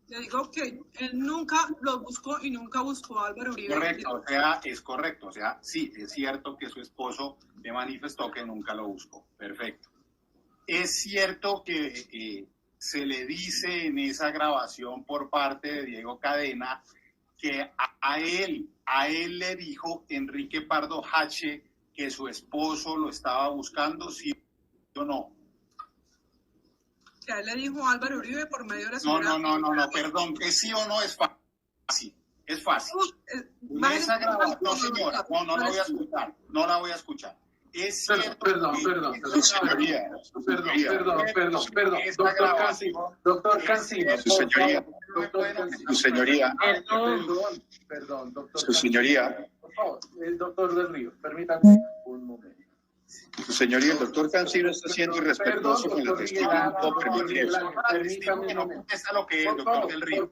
Le digo que él nunca lo buscó y nunca buscó a Álvaro Uribe. Correcto, o sea, es correcto. O sea, sí, es cierto que su esposo me manifestó que nunca lo buscó. Perfecto. Es cierto que se le dice en esa grabación por parte de Diego Cadena que a él le dijo Enrique Pardo Hache que su esposo lo estaba buscando, ¿sí o no? Que a él le dijo Álvaro Uribe por medio de la señora... No, perdón, que sí o no es fácil. Es fácil. Esa grabación, no señora, no la voy a escuchar, no la voy a escuchar. Es cierto. Perdón. Doctor Cancino. Su señoría. Perdón, doctor. Su señoría. Por favor, el doctor del Río, permítame un momento. Su señoría, el doctor Cancino está siendo irrespetuoso con el testigo por permitir eso. Permítame, no contesta lo que es, doctor del Río.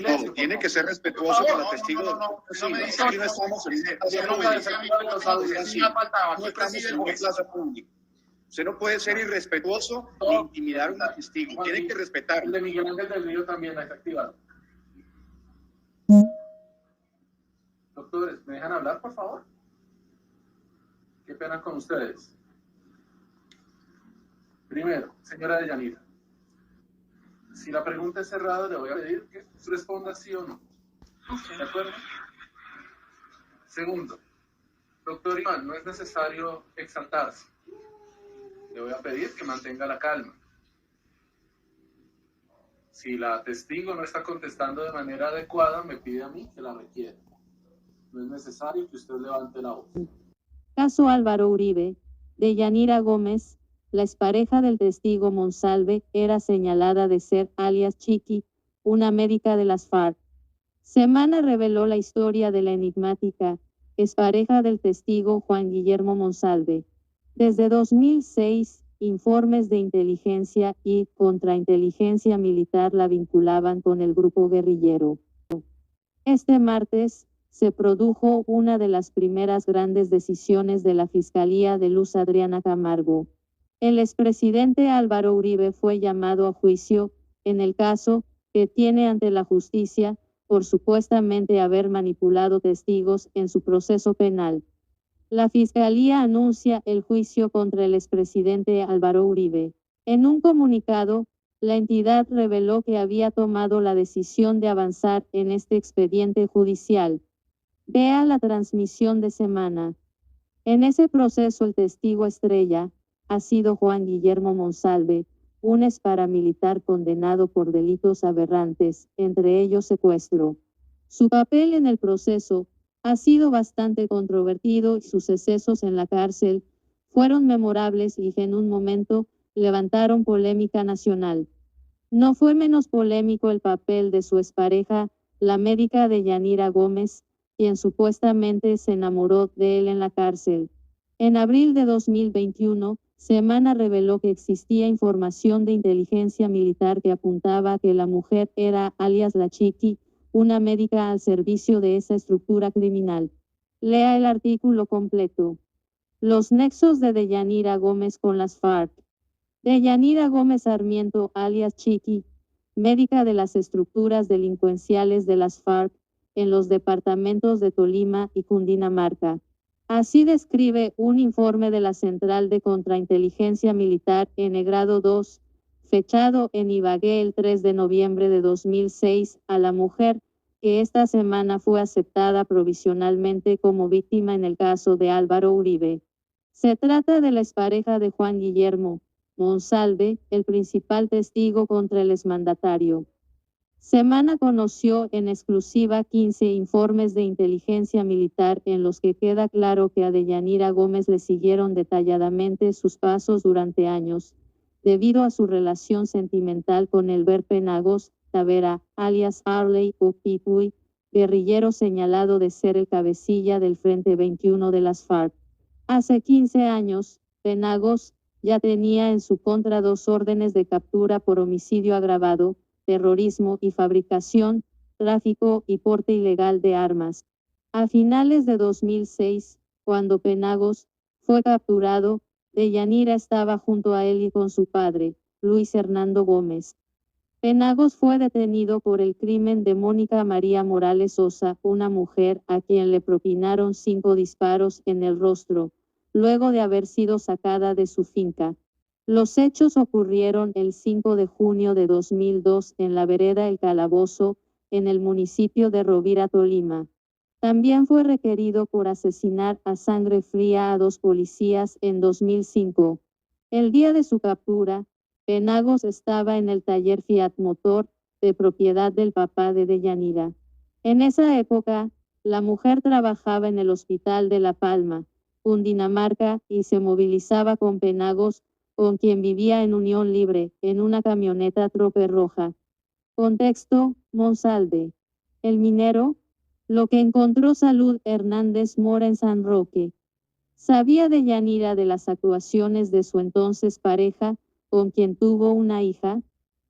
No, tiene que ser respetuoso con el testigo. No estamos en plaza pública. Usted no puede ser irrespetuoso e intimidar a un testigo. Tiene que respetar. El de Miguel Ángel del Río también está activado. Doctores, ¿me dejan hablar, por favor? Qué pena con ustedes. Primero, señora Deyanira, si la pregunta es cerrada, le voy a pedir que responda sí o no. ¿De acuerdo? Segundo, doctor Iván, no es necesario exaltarse. Le voy a pedir que mantenga la calma. Si la testigo no está contestando de manera adecuada, me pide a mí que la requiera. No es necesario que usted levante la voz. Caso Álvaro Uribe. Deyanira Gómez, la expareja del testigo Monsalve, era señalada de ser alias Chiqui, una médica de las FARC. Semana reveló la historia de la enigmática expareja del testigo Juan Guillermo Monsalve. Desde 2006, informes de inteligencia y contrainteligencia militar la vinculaban con el grupo guerrillero. Este martes se produjo una de las primeras grandes decisiones de la Fiscalía de Luz Adriana Camargo. El expresidente Álvaro Uribe fue llamado a juicio en el caso que tiene ante la justicia por supuestamente haber manipulado testigos en su proceso penal. La Fiscalía anuncia el juicio contra el expresidente Álvaro Uribe. En un comunicado, la entidad reveló que había tomado la decisión de avanzar en este expediente judicial. Vea la transmisión de semana. En ese proceso el testigo estrella ha sido Juan Guillermo Monsalve, un exparamilitar condenado por delitos aberrantes, entre ellos secuestro. Su papel en el proceso ha sido bastante controvertido y sus excesos en la cárcel fueron memorables y en un momento levantaron polémica nacional. No fue menos polémico el papel de su expareja, la médica Deyanira Gómez, quien supuestamente se enamoró de él en la cárcel. En abril de 2021, Semana reveló que existía información de inteligencia militar que apuntaba a que la mujer era alias La Chiqui, una médica al servicio de esa estructura criminal. Lea el artículo completo. Los nexos de Deyanira Gómez con las FARC. Deyanira Gómez Sarmiento, alias Chiqui, médica de las estructuras delincuenciales de las FARC en los departamentos de Tolima y Cundinamarca. Así describe un informe de la Central de Contrainteligencia Militar en grado 2, fechado en Ibagué el 3 de noviembre de 2006, a la mujer que esta semana fue aceptada provisionalmente como víctima en el caso de Álvaro Uribe. Se trata de la expareja de Juan Guillermo Monsalve, el principal testigo contra el exmandatario. Semana conoció en exclusiva 15 informes de inteligencia militar en los que queda claro que a Deyanira Gómez le siguieron detalladamente sus pasos durante años, debido a su relación sentimental con Elber Penagos Tavera, alias Harley o Pipuy, guerrillero señalado de ser el cabecilla del Frente 21 de las FARC. Hace 15 años, Penagos ya tenía en su contra 2 órdenes de captura por homicidio agravado, terrorismo y fabricación, tráfico y porte ilegal de armas. A finales de 2006, cuando Penagos fue capturado, Deyanira estaba junto a él y con su padre, Luis Hernando Gómez. Penagos fue detenido por el crimen de Mónica María Morales Sosa, una mujer a quien le propinaron 5 disparos en el rostro, luego de haber sido sacada de su finca. Los hechos ocurrieron el 5 de junio de 2002 en la vereda El Calabozo, en el municipio de Rovira, Tolima. También fue requerido por asesinar a sangre fría a 2 policías en 2005. El día de su captura, Penagos estaba en el taller Fiat Motor, de propiedad del papá de Deyanira. En esa época, la mujer trabajaba en el Hospital de La Palma, Cundinamarca, y se movilizaba con Penagos, con quien vivía en unión libre, en una camioneta Trope roja. Contexto: Monsalve. El minero, lo que encontró Salud Hernández Mora en San Roque. Sabía Deyanira de las actuaciones de su entonces pareja, con quien tuvo una hija.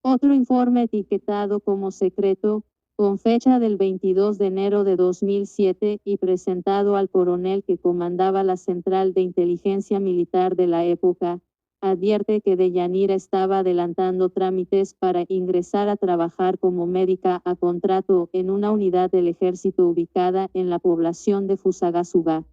Otro informe etiquetado como secreto, con fecha del 22 de enero de 2007 y presentado al coronel que comandaba la Central de Inteligencia Militar de la época, advierte que Deyanira estaba adelantando trámites para ingresar a trabajar como médica a contrato en una unidad del ejército ubicada en la población de Fusagasugá.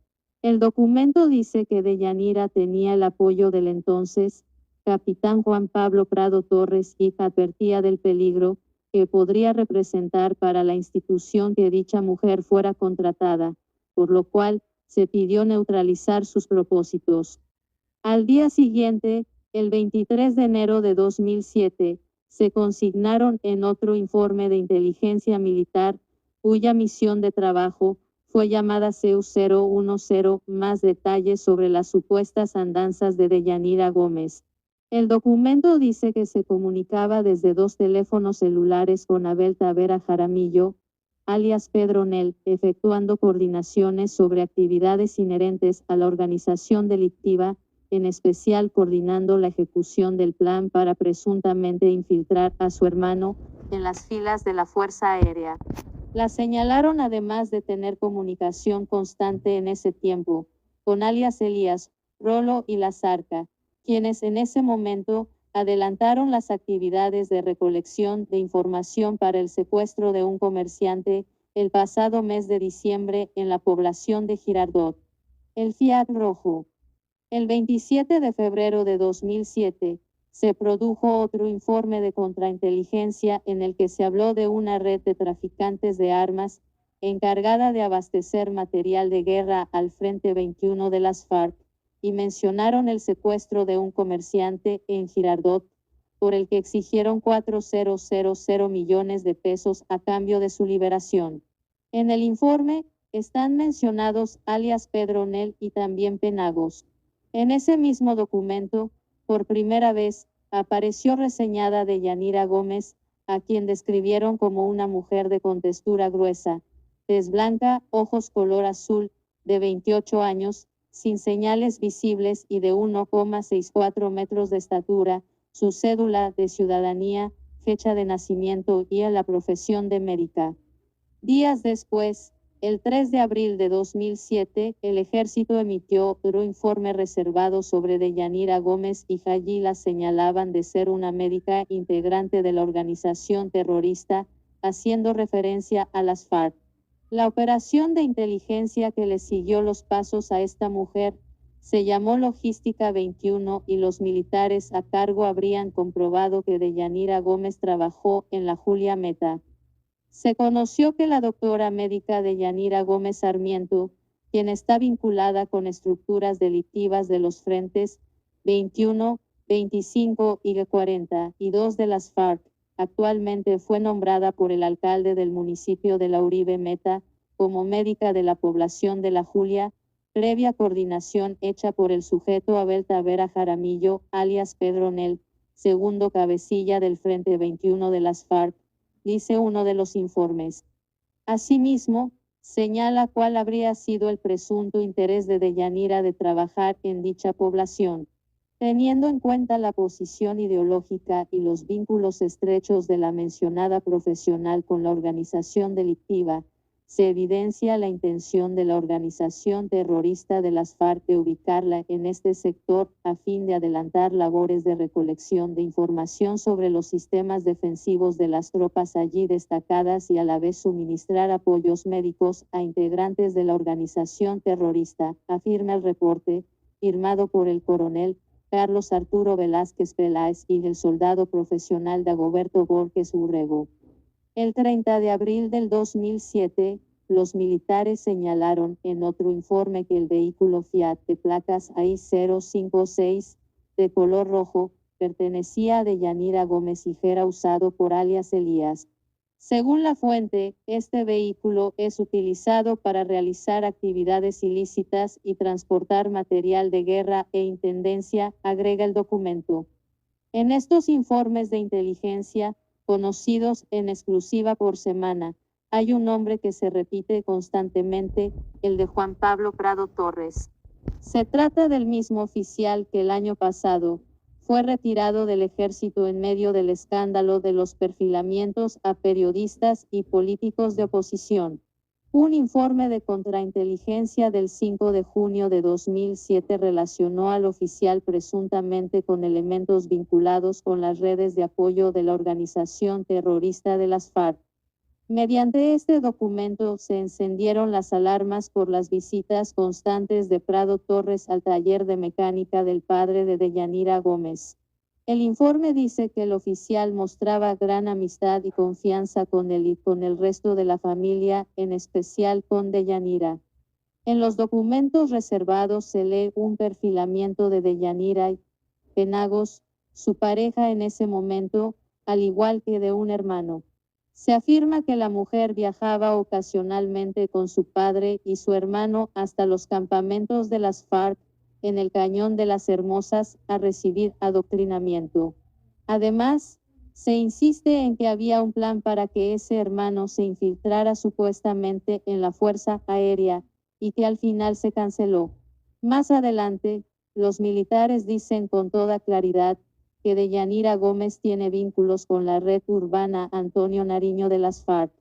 El documento dice que Deyanira tenía el apoyo del entonces capitán Juan Pablo Prado Torres y advertía del peligro que podría representar para la institución que dicha mujer fuera contratada, por lo cual se pidió neutralizar sus propósitos. Al día siguiente, el 23 de enero de 2007, se consignaron en otro informe de inteligencia militar, cuya misión de trabajo fue llamada CEU-010, más detalles sobre las supuestas andanzas de Deyanira Gómez. El documento dice que se comunicaba desde 2 teléfonos celulares con Abel Tavera Jaramillo, alias Pedro Nel, efectuando coordinaciones sobre actividades inherentes a la organización delictiva, en especial coordinando la ejecución del plan para presuntamente infiltrar a su hermano en las filas de la Fuerza Aérea. La señalaron, además de tener comunicación constante en ese tiempo, con alias Elías, Rolo y Lazarca, quienes en ese momento adelantaron las actividades de recolección de información para el secuestro de un comerciante el pasado mes de diciembre en la población de Girardot. El Fiat Rojo. El 27 de febrero de 2007, se produjo otro informe de contrainteligencia en el que se habló de una red de traficantes de armas encargada de abastecer material de guerra al Frente 21 de las FARC, y mencionaron el secuestro de un comerciante en Girardot, por el que exigieron 4.000 millones de pesos a cambio de su liberación. En el informe están mencionados alias Pedro Nel y también Penagos. En ese mismo documento, por primera vez, apareció reseñada Deyanira Gómez, a quien describieron como una mujer de contextura gruesa, tez blanca, ojos color azul, de 28 años, sin señales visibles y de 1,64 metros de estatura, su cédula de ciudadanía, fecha de nacimiento y a la profesión de médica. Días después, el 3 de abril de 2007, el Ejército emitió otro informe reservado sobre Deyanira Gómez y allí la señalaban de ser una médica integrante de la organización terrorista, haciendo referencia a las FARC. La operación de inteligencia que le siguió los pasos a esta mujer se llamó Logística 21 y los militares a cargo habrían comprobado que Deyanira Gómez trabajó en la Julia Meta. Se conoció que la doctora médica Deyanira Gómez Sarmiento, quien está vinculada con estructuras delictivas de los frentes 21, 25 y 42 de las FARC, actualmente fue nombrada por el alcalde del municipio de la Uribe Meta como médica de la población de La Julia, previa coordinación hecha por el sujeto Abel Tavera Jaramillo, alias Pedro Nel, segundo cabecilla del Frente 21 de las FARC, dice uno de los informes. Asimismo, señala cuál habría sido el presunto interés de Deyanira de trabajar en dicha población. Teniendo en cuenta la posición ideológica y los vínculos estrechos de la mencionada profesional con la organización delictiva, se evidencia la intención de la organización terrorista de las FARC de ubicarla en este sector a fin de adelantar labores de recolección de información sobre los sistemas defensivos de las tropas allí destacadas y a la vez suministrar apoyos médicos a integrantes de la organización terrorista, afirma el reporte, firmado por el coronel Carlos Arturo Velázquez Peláez y el soldado profesional Dagoberto Borges Urrego. El 30 de abril del 2007, los militares señalaron en otro informe que el vehículo Fiat de placas AI-056, de color rojo, pertenecía a Deyanira Gómez y era usado por alias Elías. Según la fuente, este vehículo es utilizado para realizar actividades ilícitas y transportar material de guerra e intendencia, agrega el documento. En estos informes de inteligencia, conocidos en exclusiva por semana, hay un nombre que se repite constantemente, el de Juan Pablo Prado Torres. Se trata del mismo oficial que el año pasado fue retirado del ejército en medio del escándalo de los perfilamientos a periodistas y políticos de oposición. Un informe de contrainteligencia del 5 de junio de 2007 relacionó al oficial presuntamente con elementos vinculados con las redes de apoyo de la organización terrorista de las FARC. Mediante este documento se encendieron las alarmas por las visitas constantes de Prado Torres al taller de mecánica del padre de Deyanira Gómez. El informe dice que el oficial mostraba gran amistad y confianza con él y con el resto de la familia, en especial con Deyanira. En los documentos reservados se lee un perfilamiento de Deyanira y Penagos, su pareja en ese momento, al igual que de un hermano. Se afirma que la mujer viajaba ocasionalmente con su padre y su hermano hasta los campamentos de las FARC en el Cañón de las Hermosas a recibir adoctrinamiento. Además, se insiste en que había un plan para que ese hermano se infiltrara supuestamente en la Fuerza Aérea y que al final se canceló. Más adelante, los militares dicen con toda claridad que Deyanira Gómez tiene vínculos con la red urbana Antonio Nariño de las FARC.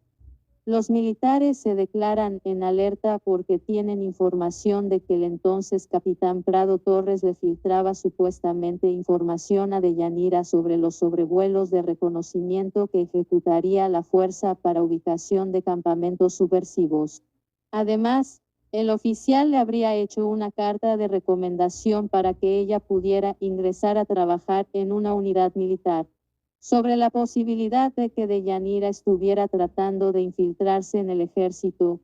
Los militares se declaran en alerta porque tienen información de que el entonces capitán Prado Torres le filtraba supuestamente información a Deyanira sobre los sobrevuelos de reconocimiento que ejecutaría la fuerza para ubicación de campamentos subversivos. Además, el oficial le habría hecho una carta de recomendación para que ella pudiera ingresar a trabajar en una unidad militar. Sobre la posibilidad de que Deyanira estuviera tratando de infiltrarse en el ejército,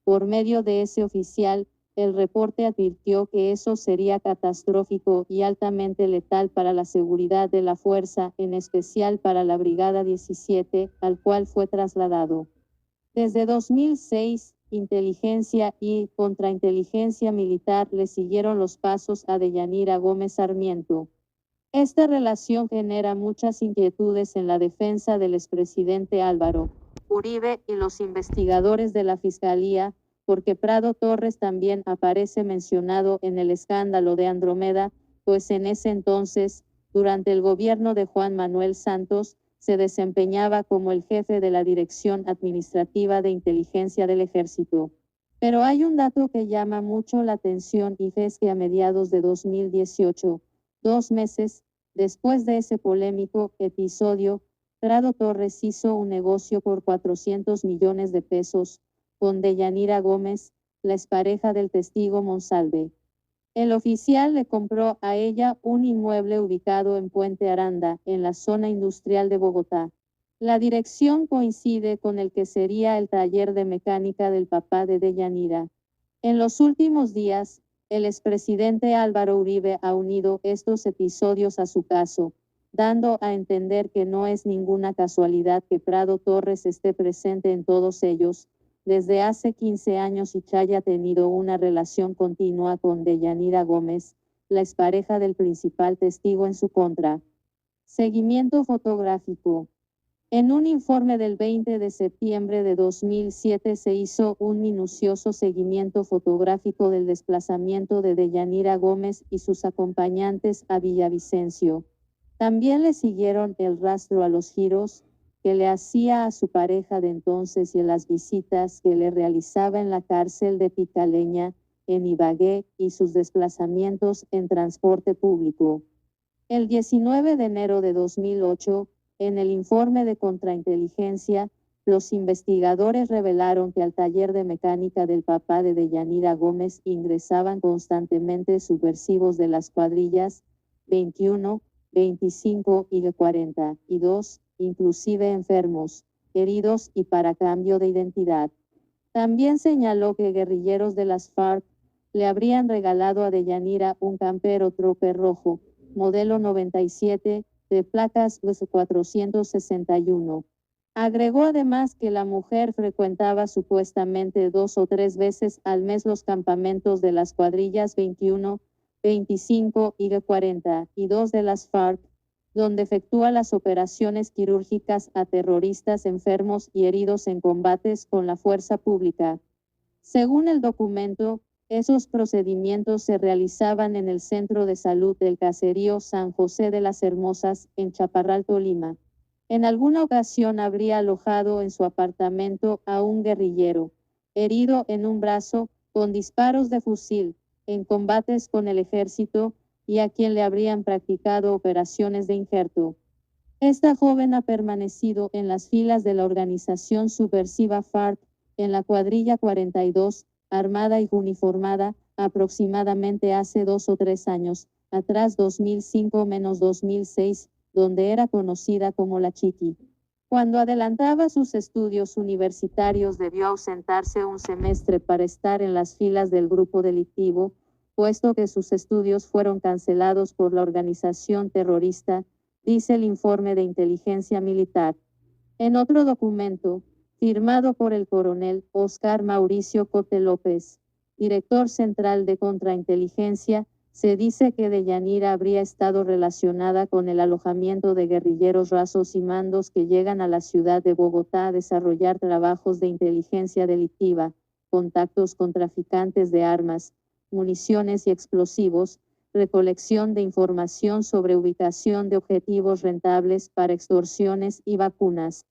por medio de ese oficial, el reporte advirtió que eso sería catastrófico y altamente letal para la seguridad de la fuerza, en especial para la Brigada 17, al cual fue trasladado. Desde 2006, inteligencia y contrainteligencia militar le siguieron los pasos a Deyanira Gómez Sarmiento. Esta relación genera muchas inquietudes en la defensa del expresidente Álvaro Uribe y los investigadores de la Fiscalía, porque Prado Torres también aparece mencionado en el escándalo de Andrómeda, pues en ese entonces, durante el gobierno de Juan Manuel Santos, se desempeñaba como el jefe de la Dirección Administrativa de Inteligencia del Ejército. Pero hay un dato que llama mucho la atención y es que a mediados de 2018, 2 meses después de ese polémico episodio, Prado Torres hizo un negocio por 400 millones de pesos con Deyanira Gómez, la expareja del testigo Monsalve. El oficial le compró a ella un inmueble ubicado en Puente Aranda, en la zona industrial de Bogotá. La dirección coincide con el que sería el taller de mecánica del papá de Deyanira. En los últimos días, el expresidente Álvaro Uribe ha unido estos episodios a su caso, dando a entender que no es ninguna casualidad que Prado Torres esté presente en todos ellos, desde hace 15 años y que haya tenido una relación continua con Deyanira Gómez, la expareja del principal testigo en su contra. Seguimiento fotográfico. En un informe del 20 de septiembre de 2007 se hizo un minucioso seguimiento fotográfico del desplazamiento de Deyanira Gómez y sus acompañantes a Villavicencio. También le siguieron el rastro a los giros que le hacía a su pareja de entonces y en las visitas que le realizaba en la cárcel de Picaleña, en Ibagué, y sus desplazamientos en transporte público. El 19 de enero de 2008, en el informe de contrainteligencia, los investigadores revelaron que al taller de mecánica del papá de Deyanira Gómez ingresaban constantemente subversivos de las cuadrillas 21, 25 y 42, inclusive enfermos, heridos y para cambio de identidad. También señaló que guerrilleros de las FARC le habrían regalado a Deyanira un campero Trooper rojo, modelo 97, de placas 461. Agregó además que la mujer frecuentaba supuestamente 2 o 3 veces al mes los campamentos de las cuadrillas 21, 25 y 42 de las FARC, donde efectúa las operaciones quirúrgicas a terroristas enfermos y heridos en combates con la fuerza pública. Según el documento, esos procedimientos se realizaban en el Centro de Salud del Caserío San José de las Hermosas, en Chaparral, Tolima. En alguna ocasión habría alojado en su apartamento a un guerrillero, herido en un brazo con disparos de fusil, en combates con el ejército, y a quien le habrían practicado operaciones de injerto. Esta joven ha permanecido en las filas de la organización subversiva FARC, en la cuadrilla 42, armada y uniformada, aproximadamente hace 2 o 3 años, atrás 2005-2006, donde era conocida como la Chiqui. Cuando adelantaba sus estudios universitarios debió ausentarse un semestre para estar en las filas del grupo delictivo, puesto que sus estudios fueron cancelados por la organización terrorista, dice el informe de inteligencia militar. En otro documento, firmado por el coronel Oscar Mauricio Cote López, director central de contrainteligencia, se dice que Deyanira habría estado relacionada con el alojamiento de guerrilleros rasos y mandos que llegan a la ciudad de Bogotá a desarrollar trabajos de inteligencia delictiva, contactos con traficantes de armas, municiones y explosivos, recolección de información sobre ubicación de objetivos rentables para extorsiones y vacunas.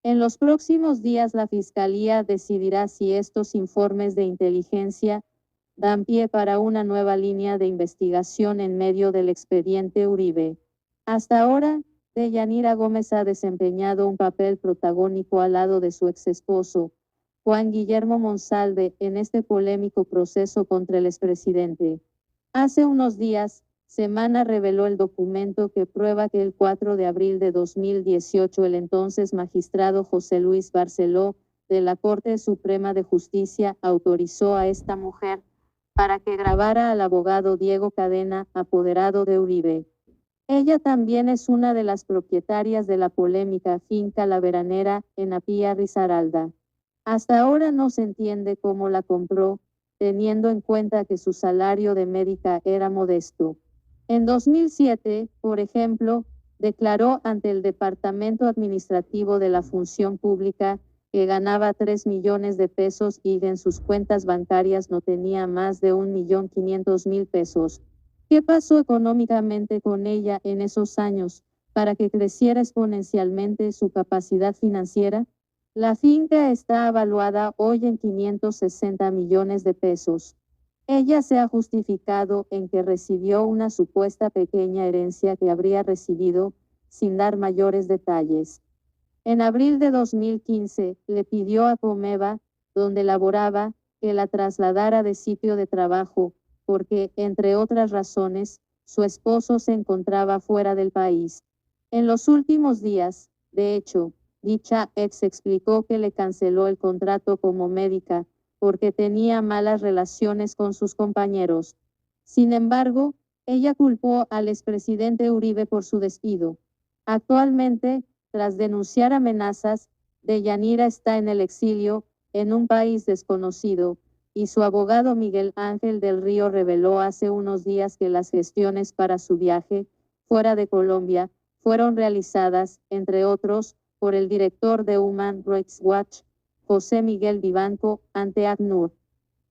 En los próximos días la Fiscalía decidirá si estos informes de inteligencia dan pie para una nueva línea de investigación en medio del expediente Uribe. Hasta ahora, Deyanira Gómez ha desempeñado un papel protagónico al lado de su exesposo, Juan Guillermo Monsalve, en este polémico proceso contra el expresidente. Hace unos días, Semana reveló el documento que prueba que el 4 de abril de 2018 el entonces magistrado José Luis Barceló, de la Corte Suprema de Justicia, autorizó a esta mujer para que grabara al abogado Diego Cadena, apoderado de Uribe. Ella también es una de las propietarias de la polémica finca La Veranera, en Apía, Risaralda. Hasta ahora no se entiende cómo la compró, teniendo en cuenta que su salario de médica era modesto. En 2007, por ejemplo, declaró ante el Departamento Administrativo de la Función Pública que ganaba 3 millones de pesos y en sus cuentas bancarias no tenía más de 1.500.000 pesos. ¿Qué pasó económicamente con ella en esos años para que creciera exponencialmente su capacidad financiera? La finca está evaluada hoy en 560 millones de pesos. Ella se ha justificado en que recibió una supuesta pequeña herencia que habría recibido, sin dar mayores detalles. En abril de 2015, le pidió a Comeva, donde laboraba, que la trasladara de sitio de trabajo, porque, entre otras razones, su esposo se encontraba fuera del país. En los últimos días, de hecho, dicha ex explicó que le canceló el contrato como médica, porque tenía malas relaciones con sus compañeros. Sin embargo, ella culpó al expresidente Uribe por su despido. Actualmente, tras denunciar amenazas, Deyanira está en el exilio, en un país desconocido, y su abogado Miguel Ángel del Río reveló hace unos días que las gestiones para su viaje, fuera de Colombia, fueron realizadas, entre otros, por el director de Human Rights Watch, José Miguel Vivanco, ante ACNUR.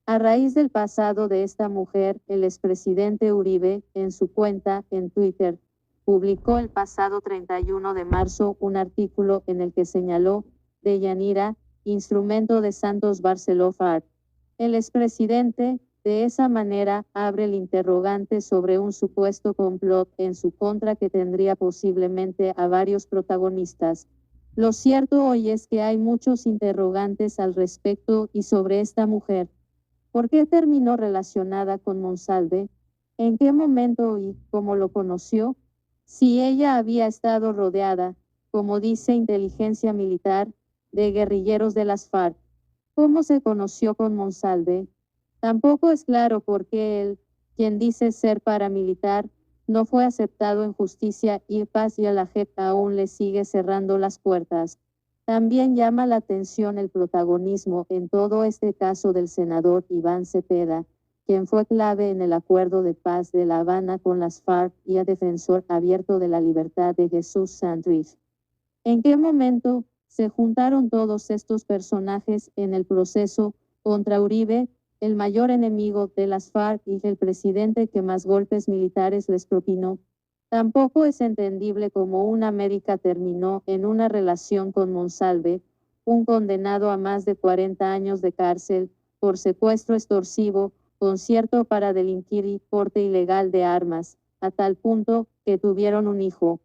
A raíz del pasado de esta mujer, el expresidente Uribe, en su cuenta en Twitter, publicó el pasado 31 de marzo un artículo en el que señaló Deyanira, instrumento de Santos Barceló FARC. El expresidente, de esa manera, abre el interrogante sobre un supuesto complot en su contra que tendría posiblemente a varios protagonistas. Lo cierto hoy es que hay muchos interrogantes al respecto y sobre esta mujer. ¿Por qué terminó relacionada con Monsalve? ¿En qué momento y cómo lo conoció? Si ella había estado rodeada, como dice inteligencia militar, de guerrilleros de las FARC. ¿Cómo se conoció con Monsalve? Tampoco es claro por qué él, quien dice ser paramilitar, no fue aceptado en justicia y Paz y a la JEP aún le sigue cerrando las puertas. También llama la atención el protagonismo en todo este caso del senador Iván Cepeda, quien fue clave en el acuerdo de paz de La Habana con las FARC y a defensor abierto de la libertad de Jesús Santrich. ¿En qué momento se juntaron todos estos personajes en el proceso contra Uribe, el mayor enemigo de las FARC y el presidente que más golpes militares les propinó? Tampoco es entendible cómo una médica terminó en una relación con Monsalve, un condenado a más de 40 años de cárcel por secuestro extorsivo, concierto para delinquir y porte ilegal de armas, a tal punto que tuvieron un hijo.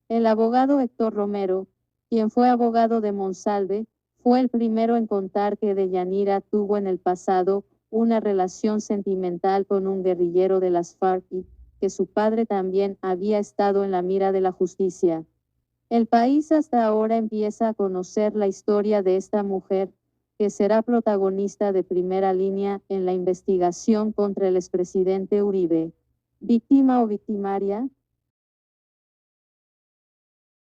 El abogado Héctor Romero, quien fue abogado de Monsalve, fue el primero en contar que Deyanira tuvo en el pasado una relación sentimental con un guerrillero de las FARC y que su padre también había estado en la mira de la justicia. El país hasta ahora empieza a conocer la historia de esta mujer, que será protagonista de primera línea en la investigación contra el expresidente Uribe. ¿Víctima o victimaria?